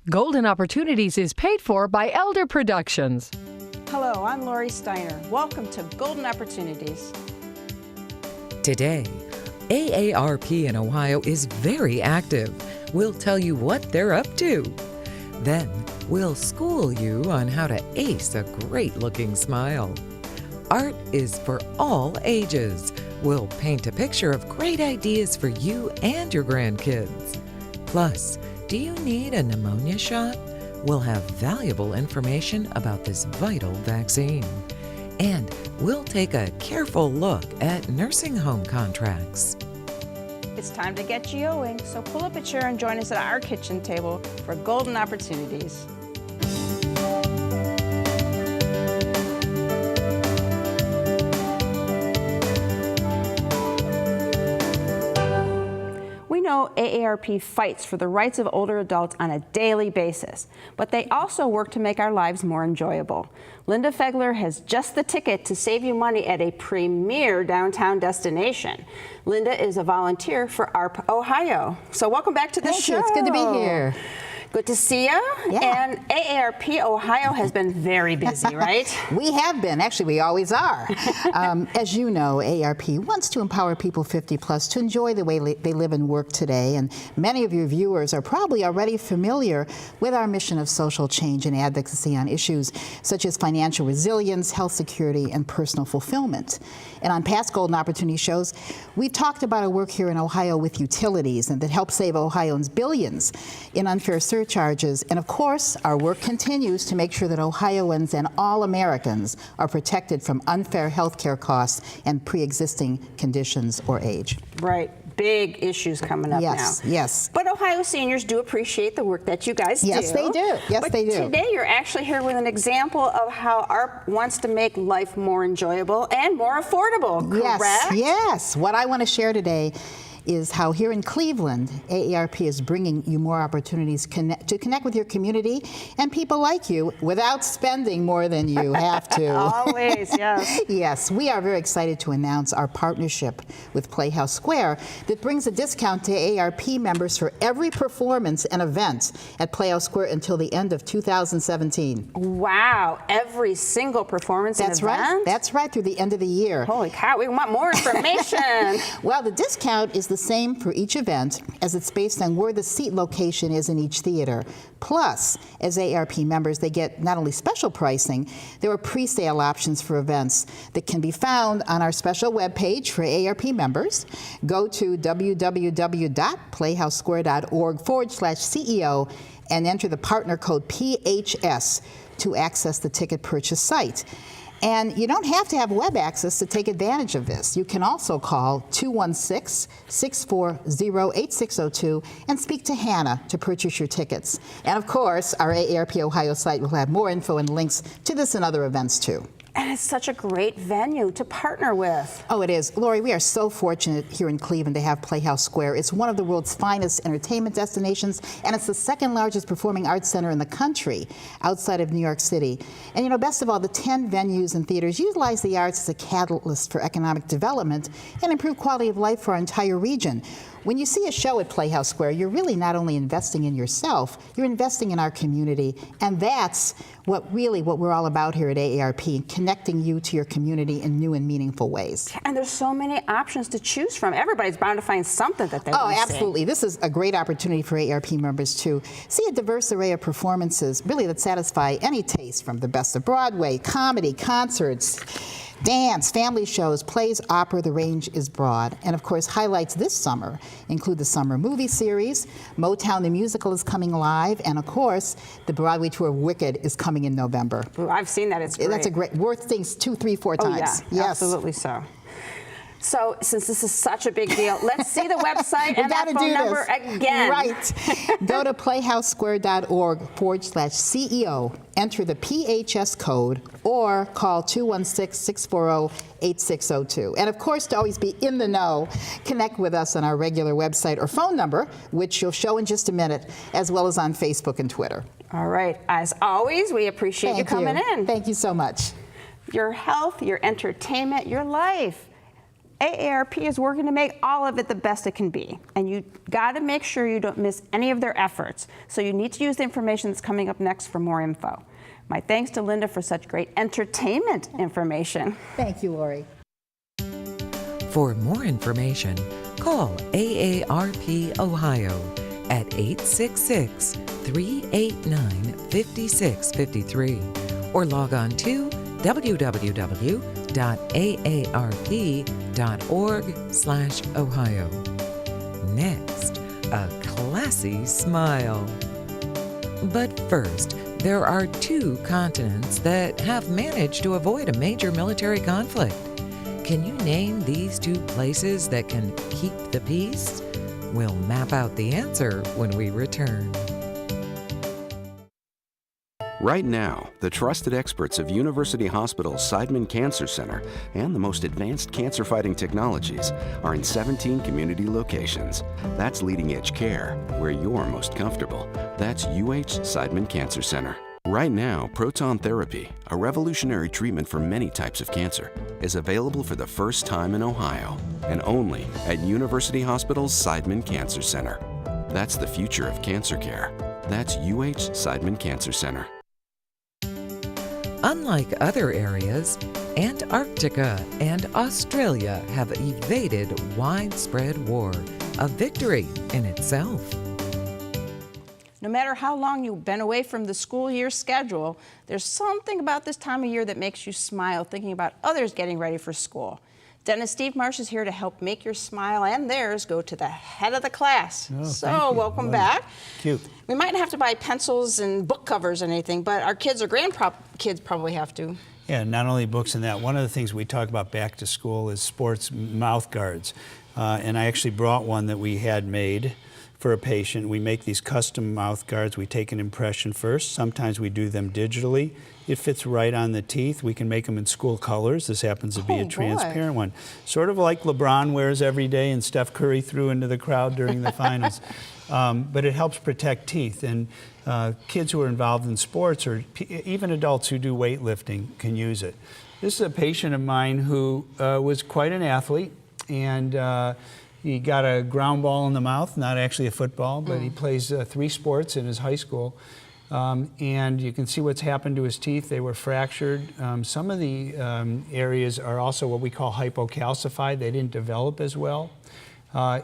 Golden Opportunities is paid for by Elder Productions. Hello, I'm Lori Steiner. Welcome to Golden Opportunities. Today, AARP in Ohio is very active. We'll tell you what they're up to. Then, we'll school you on how to ace a great-looking smile. Art is for all ages. We'll paint a picture of great ideas for you and your grandkids. Plus, do you need a pneumonia shot? We'll have valuable information about this vital vaccine. And we'll take a careful look at nursing home contracts. It's time to get GOing, so pull up a chair and join us at our kitchen table for Golden Opportunities. We know AARP fights for the rights of older adults on a daily basis, but they also work to make our lives more enjoyable. Linda Fegler has just the ticket to save you money at a premier downtown destination. Linda is a volunteer for AARP Ohio. So welcome back to the show. It's good to be here. Good to see you. Yeah. And AARP Ohio has been very busy, right? We have been. Actually, we always are. As you know, AARP wants to empower people 50 plus to enjoy the way they live and work today. And many of your viewers are probably already familiar with our mission of social change and advocacy on issues such as financial resilience, health security, and personal fulfillment. And on past Golden Opportunity shows, we've talked about our work here in Ohio with utilities and that help save Ohioans billions in unfair surcharges. And of course, our work continues to make sure that Ohioans and all Americans are protected from unfair health care costs and pre-existing conditions or age. Right. Big issues coming up now. Yes. But Ohio seniors do appreciate the work that you guys do. Yes, they do. Yes, they do. Today you're actually here with an example of how AARP wants to make life more enjoyable and more affordable, correct? Yes. What I want to share today is how here in Cleveland, AARP is bringing you more opportunities to connect with your community and people like you without spending more than you have to. Always, yes. Yes, we are very excited to announce our partnership with Playhouse Square that brings a discount to AARP members for every performance and event at Playhouse Square until the end of 2017. Wow, every single performance and event? That's right, through the end of the year. Holy cow, we want more information. Well, the discount is the same for each event, as it's based on where the seat location is in each theater. Plus, as AARP members, they get not only special pricing, there are pre-sale options for events that can be found on our special webpage for AARP members. Go to www.playhousesquare.org/CEO and enter the partner code PHS to access the ticket purchase site. And you don't have to have web access to take advantage of this. You can also call 216-640-8602 and speak to Hannah to purchase your tickets. And of course, our AARP Ohio site will have more info and links to this and other events too. And it's such a great venue to partner with. Oh, it is. Lori, we are so fortunate here in Cleveland to have Playhouse Square. It's one of the world's finest entertainment destinations, and it's the second largest performing arts center in the country outside of New York City. And you know, best of all, the 10 venues and theaters utilize the arts as a catalyst for economic development and improve quality of life for our entire region. When you see a show at Playhouse Square, you're really not only investing in yourself, you're investing in our community. And that's what we're all about here at AARP, connecting you to your community in new and meaningful ways. And there's so many options to choose from. Everybody's bound to find something that they want to see. Oh, absolutely. This is a great opportunity for AARP members to see a diverse array of performances, really that satisfy any taste, from the best of Broadway, comedy, concerts, dance, family shows, plays, opera. The range is broad. And of course, highlights this summer include the summer movie series, Motown the Musical is coming live, and of course, the Broadway tour of Wicked is coming in November. Ooh, I've seen that. It's great. That's a great, worth things 2, 3, 4 times. Oh, yeah, yes. Absolutely so. So, since this is such a big deal, let's see the website and that phone number again. Right. Go to playhousesquare.org/CEO, enter the PHS code, or call 216-640-8602. And of course, to always be in the know, connect with us on our regular website or phone number, which you'll show in just a minute, as well as on Facebook and Twitter. All right. As always, we appreciate you coming in. Thank you so much. Your health, your entertainment, your life. AARP is working to make all of it the best it can be, and you got to make sure you don't miss any of their efforts. So you need to use the information that's coming up next for more info. My thanks to Linda for such great entertainment information. Thank you, Lori. For more information, call AARP Ohio at 866-389-5653 or log on to www.aarp.org/Ohio. Next, a classy smile. But first, there are 2 continents that have managed to avoid a major military conflict. Can you name these 2 places that can keep the peace? We'll map out the answer when we return. Right now, the trusted experts of University Hospital's Seidman Cancer Center and the most advanced cancer-fighting technologies are in 17 community locations. That's leading-edge care, where you're most comfortable. That's UH Seidman Cancer Center. Right now, proton therapy, a revolutionary treatment for many types of cancer, is available for the first time in Ohio, and only at University Hospital's Seidman Cancer Center. That's the future of cancer care. That's UH Seidman Cancer Center. Unlike other areas, Antarctica and Australia have evaded widespread war, a victory in itself. No matter how long you've been away from the school year schedule, there's something about this time of year that makes you smile thinking about others getting ready for school. Dentist Steve Marsh is here to help make your smile and theirs go to the head of the class. Oh, so welcome back. Cute. We might have to buy pencils and book covers and anything, but our kids or grandkids probably have to. Yeah, not only books and that. One of the things we talk about back to school is sports mouth guards. And I actually brought one that we had made for a patient. We make these custom mouth guards. We take an impression first. Sometimes we do them digitally. It fits right on the teeth. We can make them in school colors. This happens to be a transparent one. Sort of like LeBron wears every day and Steph Curry threw into the crowd during the finals. But it helps protect teeth. And kids who are involved in sports, or even adults who do weightlifting, can use it. This is a patient of mine who was quite an athlete, and he got a ground ball in the mouth, not actually a football, but he plays 3 sports in his high school. And you can see what's happened to his teeth. They were fractured. Some of the areas are also what we call hypocalcified. They didn't develop as well.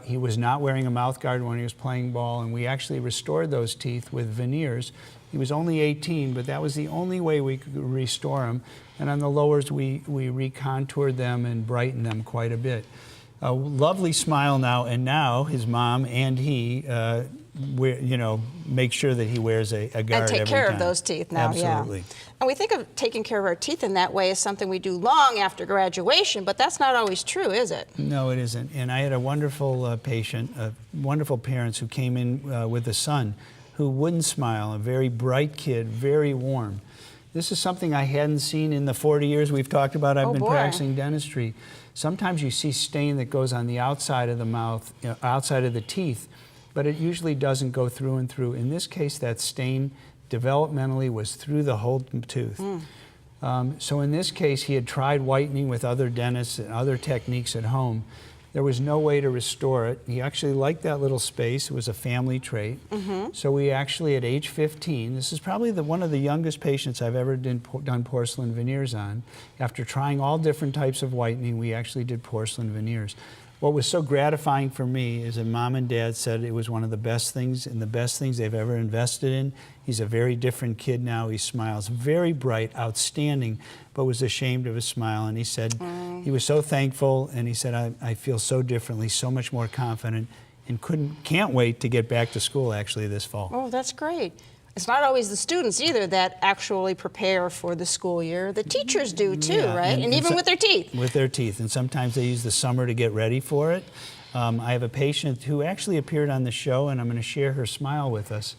He was not wearing a mouth guard when he was playing ball, and we actually restored those teeth with veneers. He was only 18, but that was the only way we could restore them. And on the lowers, we recontoured them and brightened them quite a bit. A lovely smile now, and now his mom and he make sure that he wears a guard every time. And take care of those teeth now, Absolutely. Yeah. And we think of taking care of our teeth in that way as something we do long after graduation, but that's not always true, is it? No, it isn't. And I had a wonderful patient, wonderful parents who came in with a son who wouldn't smile, a very bright kid, very warm. This is something I hadn't seen in the 40 years we've talked about. I've been practicing dentistry. Sometimes you see stain that goes on the outside of the mouth, outside of the teeth, but it usually doesn't go through and through. In this case, that stain developmentally was through the whole tooth. So in this case, he had tried whitening with other dentists and other techniques at home. There was no way to restore it. He actually liked that little space. It was a family trait. So we actually, at age 15, this is probably one of the youngest patients I've ever done porcelain veneers on. After trying all different types of whitening, we actually did porcelain veneers. What was so gratifying for me is that Mom and Dad said it was one of the best things and the best things they've ever invested in. He's a very different kid now. He smiles very bright, outstanding, but was ashamed of his smile. And he said he was so thankful, and he said, I feel so differently, so much more confident, and can't wait to get back to school actually this fall. Oh, that's great. It's not always the students either that actually prepare for the school year. The teachers do too, right? And even with their teeth. With their teeth, and sometimes they use the summer to get ready for it. I have a patient who actually appeared on the show, and I'm going to share her smile with us.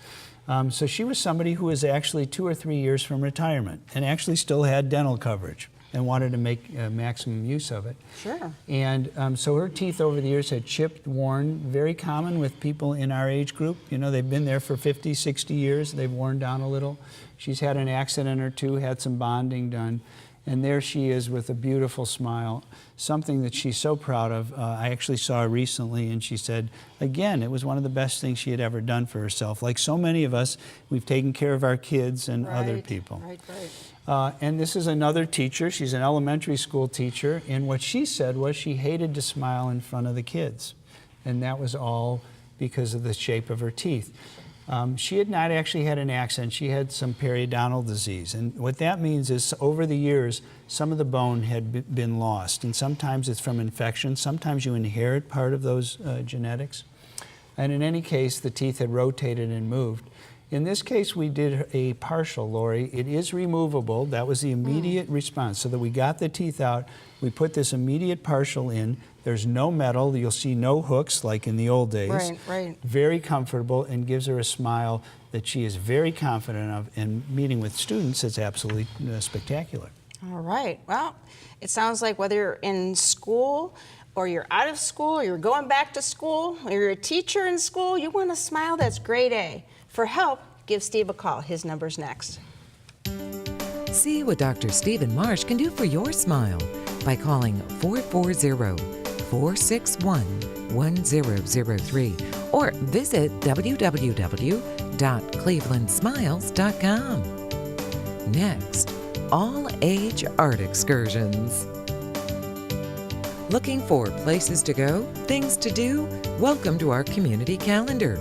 So she was somebody who was actually 2 or 3 years from retirement and actually still had dental coverage and wanted to make maximum use of it. Sure. And so her teeth over the years had chipped, worn, very common with people in our age group. You know, they've been there for 50, 60 years. They've worn down a little. She's had an accident or two, had some bonding done. And there she is with a beautiful smile, something that she's so proud of. I actually saw her recently, and she said, again, it was one of the best things she had ever done for herself. Like so many of us, we've taken care of our kids and other people. And this is another teacher. She's an elementary school teacher, and what she said was she hated to smile in front of the kids, and that was all because of the shape of her teeth. She had not actually had an accident. She had some periodontal disease, and what that means is over the years, some of the bone had been lost, and sometimes it's from infection. Sometimes you inherit part of those genetics, and in any case, the teeth had rotated and moved. In this case, we did a partial, Lori. It is removable. That was the immediate response. So that we got the teeth out, we put this immediate partial in. There's no metal. You'll see no hooks like in the old days. Right. Very comfortable, and gives her a smile that she is very confident of. And meeting with students, it's absolutely spectacular. All right. Well, it sounds like whether you're in school or you're out of school or you're going back to school or you're a teacher in school, you want a smile that's grade A. For help, give Steve a call. His number's next. See what Dr. Stephen Marsh can do for your smile by calling 440-461-1003 or visit www.clevelandsmiles.com. Next, all-age art excursions. Looking for places to go, things to do? Welcome to our community calendar.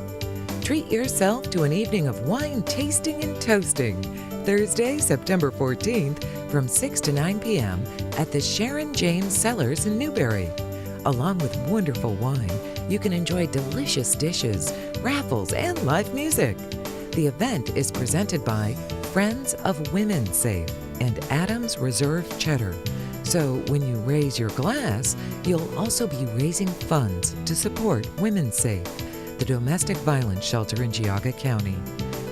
Treat yourself to an evening of wine tasting and toasting, Thursday, September 14th from 6 to 9 p.m. at the Sharon James Cellars in Newberry. Along with wonderful wine, you can enjoy delicious dishes, raffles, and live music. The event is presented by Friends of Women's Safe and Adams Reserve Cheddar. So when you raise your glass, you'll also be raising funds to support Women's Safe, the domestic violence shelter in Geauga County.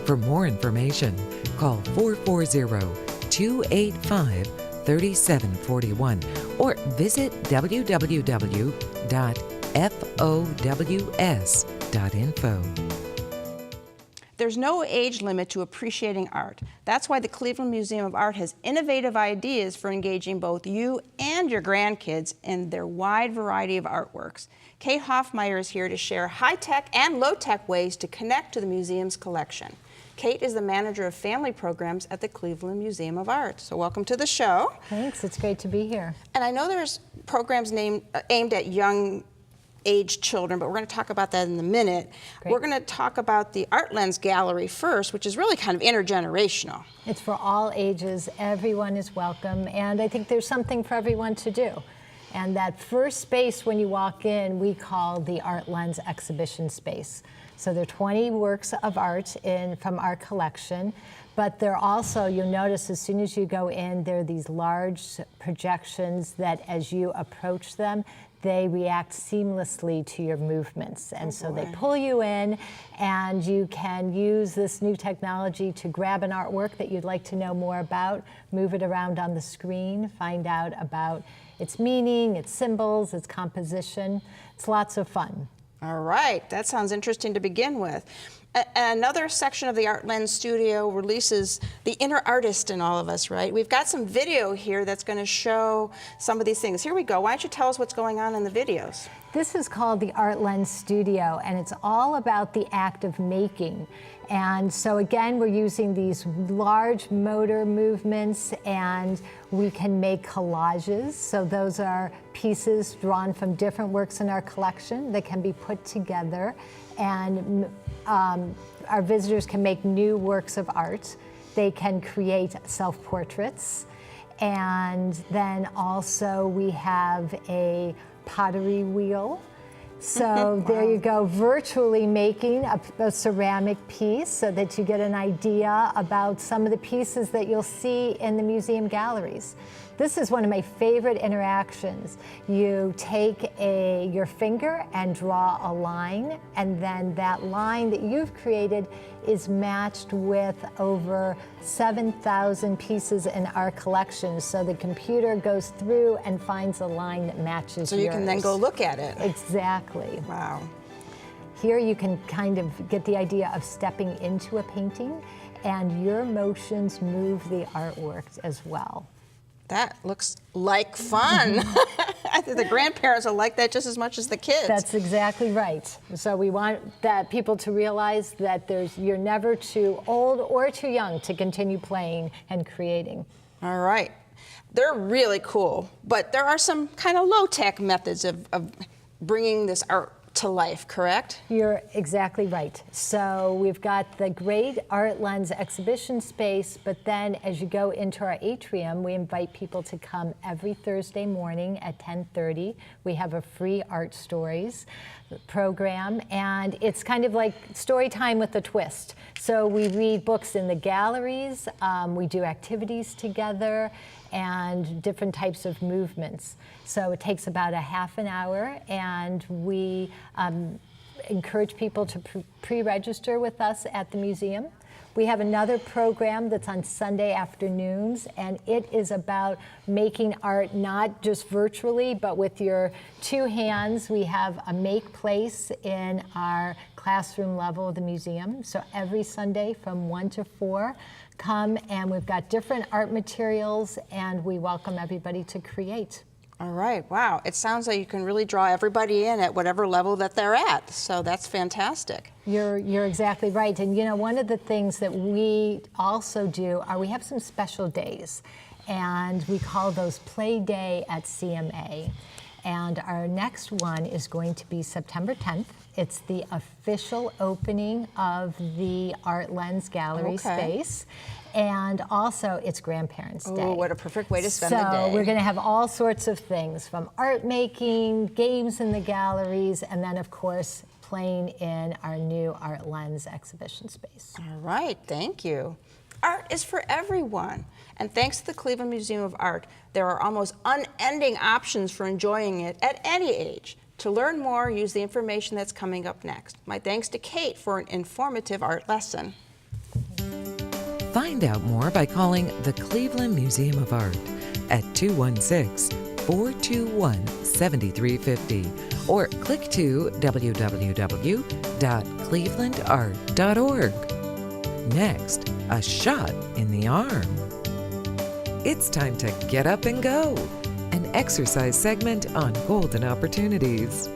For more information, call 440-285-3741 or visit www.fows.info. There's no age limit to appreciating art. That's why the Cleveland Museum of Art has innovative ideas for engaging both you and your grandkids in their wide variety of artworks. Kate Hoffmeyer is here to share high-tech and low-tech ways to connect to the museum's collection. Kate is the manager of family programs at the Cleveland Museum of Art. So welcome to the show. Thanks, it's great to be here. And I know there's programs aimed at young age children, but we're going to talk about that in a minute. Great. We're going to talk about the Art Lens Gallery first, which is really kind of intergenerational. It's for all ages, everyone is welcome, and I think there's something for everyone to do. And that first space when you walk in, we call the Art Lens exhibition space. So there are 20 works of art from our collection, but they're also, you'll notice as soon as you go in, there are these large projections that as you approach them, they react seamlessly to your movements. And so they pull you in, and you can use this new technology to grab an artwork that you'd like to know more about, move it around on the screen, find out about its meaning, its symbols, its composition. It's lots of fun. All right, that sounds interesting to begin with. Another section of the Art Lens studio releases the inner artist in all of us, right? We've got some video here that's going to show some of these things. Here we go. Why don't you tell us what's going on in the videos? This is called the Art Lens Studio, and it's all about the act of making. And so again, we're using these large motor movements, and we can make collages. So those are pieces drawn from different works in our collection that can be put together, and our visitors can make new works of art. They can create self-portraits, and then also we have a pottery wheel. So there you go, virtually making a ceramic piece so that you get an idea about some of the pieces that you'll see in the museum galleries. This is one of my favorite interactions. You take your finger and draw a line, and then that line that you've created is matched with over 7,000 pieces in our collection. So the computer goes through and finds a line that matches yours. So you can then go look at it. Exactly. Wow. Here you can kind of get the idea of stepping into a painting, and your motions move the artwork as well. That looks like fun. I think the grandparents will like that just as much as the kids. That's exactly right. So we want that people to realize that you're never too old or too young to continue playing and creating. All right. They're really cool, but there are some kind of low-tech methods of bringing this art to life, correct? You're exactly right. So we've got the great Art Lens exhibition space, but then as you go into our atrium, we invite people to come every Thursday morning at 10:30. We have a free art stories program, and it's kind of like story time with a twist. So we read books in the galleries, we do activities together, and different types of movements. So it takes about a half an hour, and we encourage people to pre-register with us at the museum. We have another program that's on Sunday afternoons, and it is about making art not just virtually, but with your two hands. We have a make place in our classroom level of the museum. So every Sunday from 1 to 4, come, and we've got different art materials, and we welcome everybody to create. All right, wow. It sounds like you can really draw everybody in at whatever level that they're at, so that's fantastic. You're exactly right. And you know, one of the things that we also do are we have some special days, and we call those Play Day at CMA. And our next one is going to be September 10th. It's the official opening of the Art Lens Gallery space. And also, it's Grandparents' Day. Oh, what a perfect way to spend the day. So we're going to have all sorts of things, from art making, games in the galleries, and then, of course, playing in our new Art Lens exhibition space. All right, thank you. Art is for everyone. And thanks to the Cleveland Museum of Art, there are almost unending options for enjoying it at any age. To learn more, use the information that's coming up next. My thanks to Kate for an informative art lesson. Find out more by calling the Cleveland Museum of Art at 216-421-7350 or click to www.clevelandart.org. Next, a shot in the arm. It's time to get up and go, an exercise segment on golden opportunities.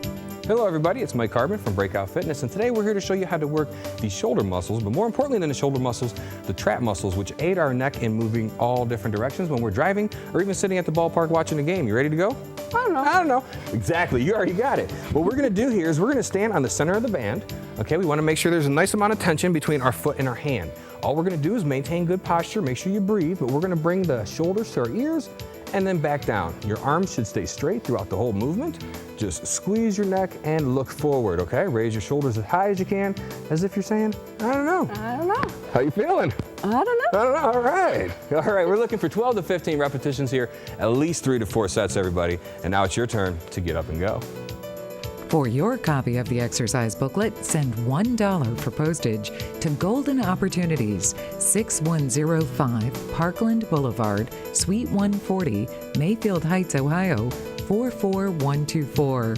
Hello everybody, it's Mike Carbon from Breakout Fitness, and today we're here to show you how to work the shoulder muscles, but more importantly than the shoulder muscles, the trap muscles, which aid our neck in moving all different directions when we're driving or even sitting at the ballpark watching a game. You ready to go? I don't know. Exactly, you already got it. What we're gonna do here is we're gonna stand on the center of the band. Okay, we wanna make sure there's a nice amount of tension between our foot and our hand. All we're gonna do is maintain good posture, make sure you breathe, but we're gonna bring the shoulders to our ears and then back down. Your arms should stay straight throughout the whole movement. Just squeeze your neck and look forward, okay? Raise your shoulders as high as you can, as if you're saying, I don't know. I don't know. How you feeling? I don't know. I don't know, all right. All right, we're looking for 12 to 15 repetitions here, at least 3 to 4 sets, everybody. And now it's your turn to get up and go. For your copy of the exercise booklet, send $1 for postage to Golden Opportunities, 6105 Parkland Boulevard, Suite 140, Mayfield Heights, Ohio, 44124.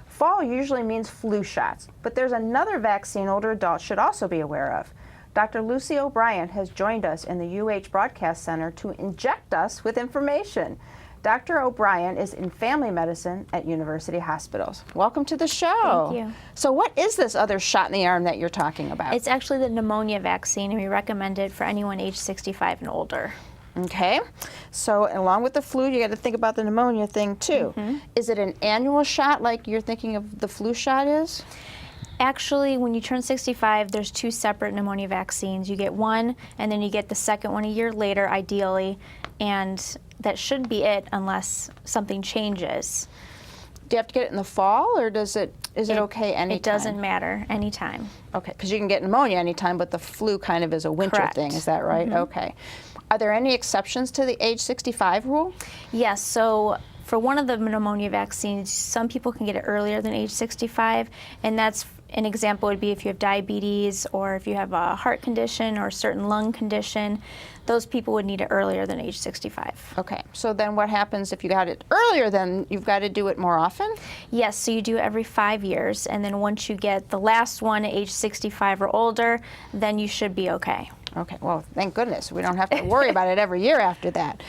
Fall usually means flu shots, but there's another vaccine older adults should also be aware of. Dr. Lucy OBrien has joined us in the UH Broadcast Center to inject us with information. Dr. OBrien is in family medicine at University Hospitals. Welcome to the show. Thank you. So what is this other shot in the arm that you're talking about? It's actually the pneumonia vaccine, and we recommend it for anyone age 65 and older. Okay, so along with the flu, you got to think about the pneumonia thing too. Is it an annual shot like you're thinking of the flu shot is? Actually, when you turn 65, there's 2 separate pneumonia vaccines. You get one, and then you get the second one a year later, ideally, and that should be it unless something changes. Do you have to get it in the fall, or is it okay anytime? It doesn't matter, anytime. Okay, because you can get pneumonia anytime, but the flu kind of is a winter Correct. thing, is that right? Okay. Are there any exceptions to the age 65 rule? Yes, so for one of the pneumonia vaccines, some people can get it earlier than age 65, and that's an example would be if you have diabetes or if you have a heart condition or a certain lung condition, those people would need it earlier than age 65. Okay, so then what happens if you got it earlier, then you've got to do it more often? Yes, so you do it every 5 years, and then once you get the last one at age 65 or older, then you should be okay. Okay, well, thank goodness. We don't have to worry about it every year after that.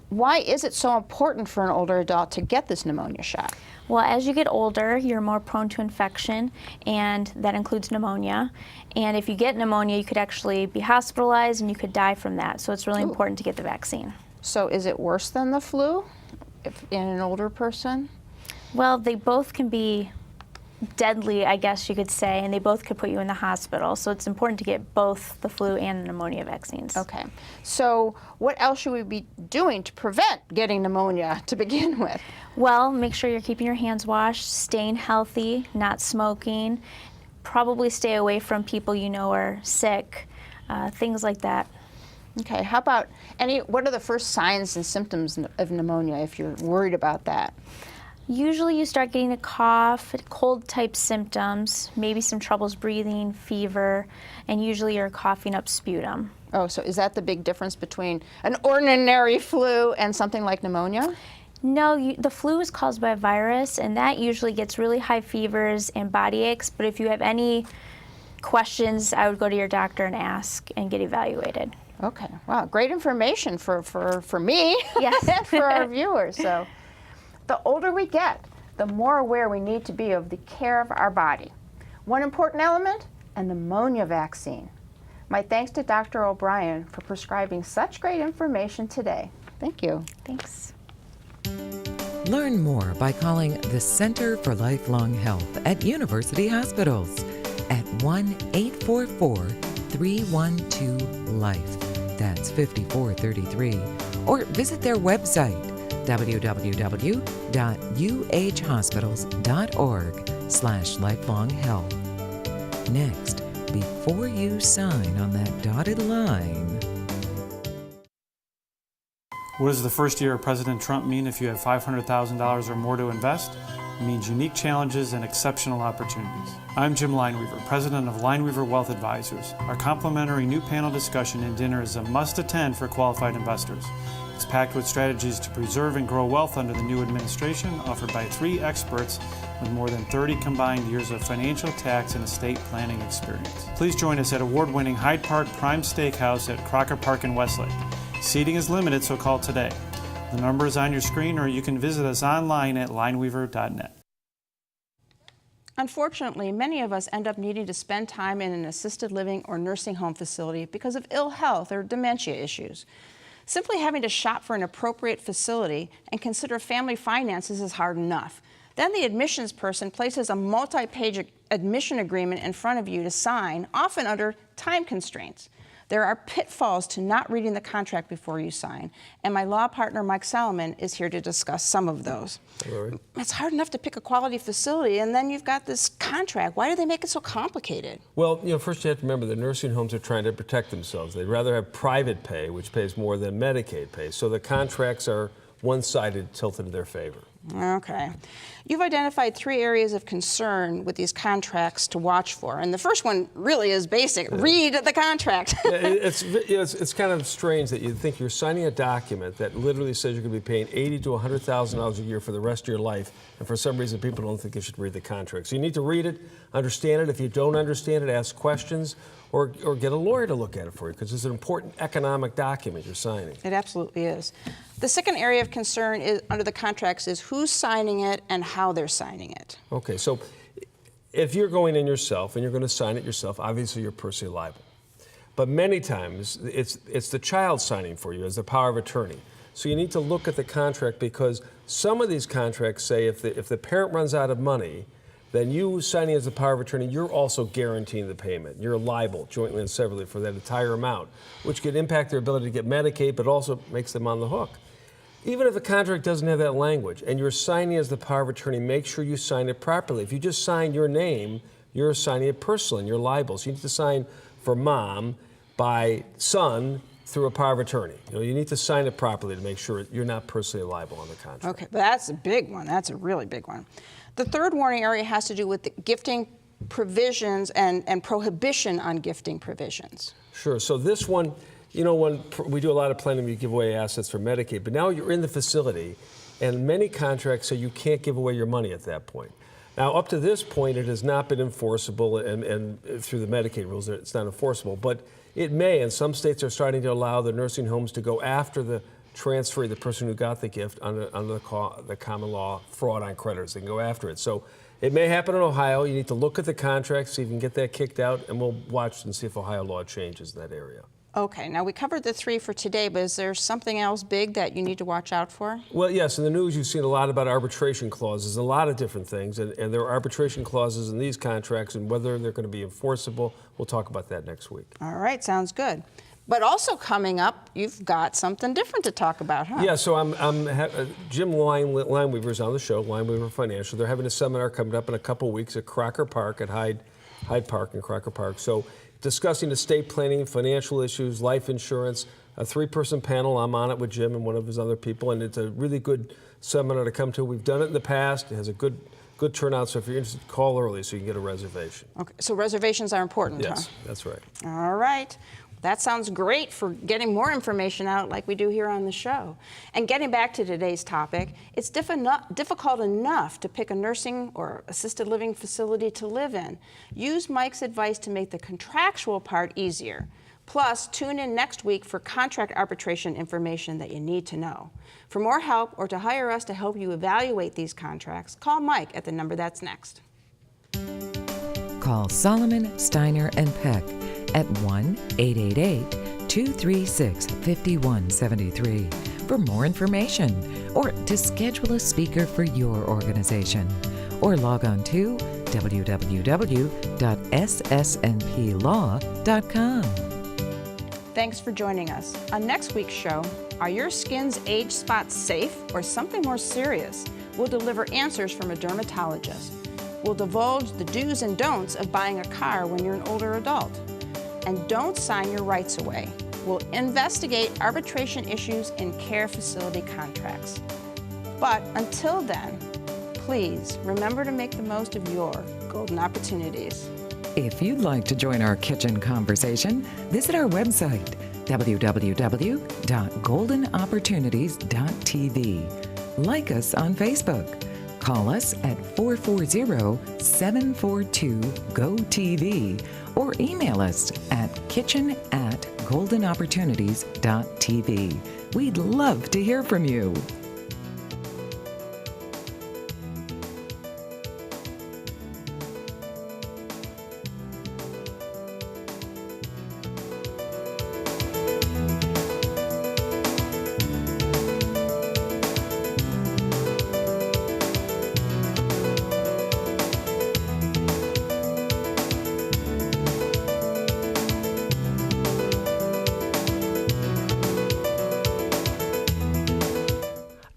Why is it so important for an older adult to get this pneumonia shot? Well, as you get older, you're more prone to infection, and that includes pneumonia. And if you get pneumonia, you could actually be hospitalized and you could die from that. So it's really important to get the vaccine. So is it worse than the flu in an older person? Well, they both can be deadly, I guess you could say, and they both could put you in the hospital. So it's important to get both the flu and the pneumonia vaccines. Okay. So what else should we be doing to prevent getting pneumonia to begin with? Well, make sure you're keeping your hands washed, staying healthy, not smoking. Probably stay away from people you know are sick, things like that. Okay. How about what are the first signs and symptoms of pneumonia if you're worried about that? Usually you start getting a cough, cold-type symptoms, maybe some troubles breathing, fever, and usually you're coughing up sputum. Oh, so is that the big difference between an ordinary flu and something like pneumonia? No, the flu is caused by a virus, and that usually gets really high fevers and body aches, but if you have any questions, I would go to your doctor and ask and get evaluated. Okay. Wow, great information for me Yes. and for our viewers. So, the older we get, the more aware we need to be of the care of our body. One important element, a pneumonia vaccine. My thanks to Dr. OBrien for prescribing such great information today. Thank you. Thanks. Learn more by calling the Center for Lifelong Health at University Hospitals at 1-844-312-LIFE. That's 5433. Or visit their website, www.uhhospitals.org/lifelonghealth. Next, before you sign on that dotted line. What does the first year of President Trump mean if you have $500,000 or more to invest? It means unique challenges and exceptional opportunities. I'm Jim Lineweaver, president of Lineweaver Wealth Advisors. Our complimentary new panel discussion and dinner is a must-attend for qualified investors. It's packed with strategies to preserve and grow wealth under the new administration, offered by 3 experts with more than 30 combined years of financial, tax, and estate planning experience. Please join us at award-winning Hyde Park Prime Steakhouse at Crocker Park in Westlake. Seating is limited, so call today. The number is on your screen, or you can visit us online at lineweaver.net. Unfortunately, many of us end up needing to spend time in an assisted living or nursing home facility because of ill health or dementia issues. Simply having to shop for an appropriate facility and consider family finances is hard enough. Then the admissions person places a multi-page admission agreement in front of you to sign, often under time constraints. There are pitfalls to not reading the contract before you sign, and my law partner, Mike Solomon, is here to discuss some of those. Right. It's hard enough to pick a quality facility, and then you've got this contract. Why do they make it so complicated? Well, first you have to remember the nursing homes are trying to protect themselves. They'd rather have private pay, which pays more than Medicaid pay. So the contracts are one-sided, tilted in their favor. Okay. You've identified 3 areas of concern with these contracts to watch for, and the first one really is basic. Yeah. Read the contract. It's kind of strange that you think you're signing a document that literally says you're going to be paying $80,000 to $100,000 a year for the rest of your life, and for some reason people don't think you should read the contract. So you need to read it, understand it. If you don't understand it, ask questions, or get a lawyer to look at it for you, because it's an important economic document you're signing. It absolutely is. The second area of concern under the contracts is who's signing it and how they're signing it. Okay, so if you're going in yourself and you're going to sign it yourself, obviously you're personally liable. But many times it's the child signing for you as the power of attorney. So you need to look at the contract, because some of these contracts say if the parent runs out of money, then you signing as the power of attorney, you're also guaranteeing the payment. You're liable jointly and severally for that entire amount, which could impact their ability to get Medicaid, but also makes them on the hook. Even if a contract doesn't have that language and you're signing as the power of attorney, make sure you sign it properly. If you just sign your name, you're signing it personally and you're liable. So you need to sign for mom by son through a power of attorney. You need to sign it properly to make sure you're not personally liable on the contract. Okay, but that's a big one. That's a really big one. The third warning area has to do with the gifting provisions and prohibition on gifting provisions. Sure. So this one, when we do a lot of planning, we give away assets for Medicaid, but now you're in the facility, and many contracts say you can't give away your money at that point. Now, up to this point, it has not been enforceable, and through the Medicaid rules, it's not enforceable. But it may, and some states are starting to allow the nursing homes to go after the transferee, the person who got the gift, under the common law fraud on creditors. They can go after it. So it may happen in Ohio. You need to look at the contract, see if you can get that kicked out, and we'll watch and see if Ohio law changes in that area. Okay, now we covered the 3 for today, but is there something else big that you need to watch out for? Well, yes, in the news you've seen a lot about arbitration clauses, a lot of different things, and there are arbitration clauses in these contracts, and whether they're going to be enforceable, we'll talk about that next week. All right, sounds good. But also coming up, you've got something different to talk about, huh? Yeah, so Jim Lineweaver's on the show, Lineweaver Financial. They're having a seminar coming up in a couple weeks at Crocker Park, at Hyde Park in Crocker Park. So discussing estate planning, financial issues, life insurance, a 3-person panel. I'm on it with Jim and one of his other people, and it's a really good seminar to come to. We've done it in the past. It has a good turnout, so if you're interested, call early so you can get a reservation. Okay, so reservations are important, yes, huh? That's right. All right. That sounds great for getting more information out like we do here on the show. And getting back to today's topic, it's difficult enough to pick a nursing or assisted living facility to live in. Use Mike's advice to make the contractual part easier. Plus, tune in next week for contract arbitration information that you need to know. For more help or to hire us to help you evaluate these contracts, call Mike at the number that's next. Call Solomon, Steiner, and Peck at 1-888-236-5173 for more information or to schedule a speaker for your organization. Or log on to www.ssnplaw.com. Thanks for joining us. On next week's show, are your skin's age spots safe or something more serious? We'll deliver answers from a dermatologist. We'll divulge the do's and don'ts of buying a car when you're an older adult. And don't sign your rights away. We'll investigate arbitration issues in care facility contracts. But until then, please remember to make the most of your golden opportunities. If you'd like to join our kitchen conversation, visit our website, www.goldenopportunities.tv. Like us on Facebook. Call us at 440-742-GO-TV or email us at kitchen@goldenopportunities.tv. We'd love to hear from you.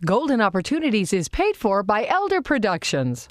Golden Opportunities is paid for by Elder Productions.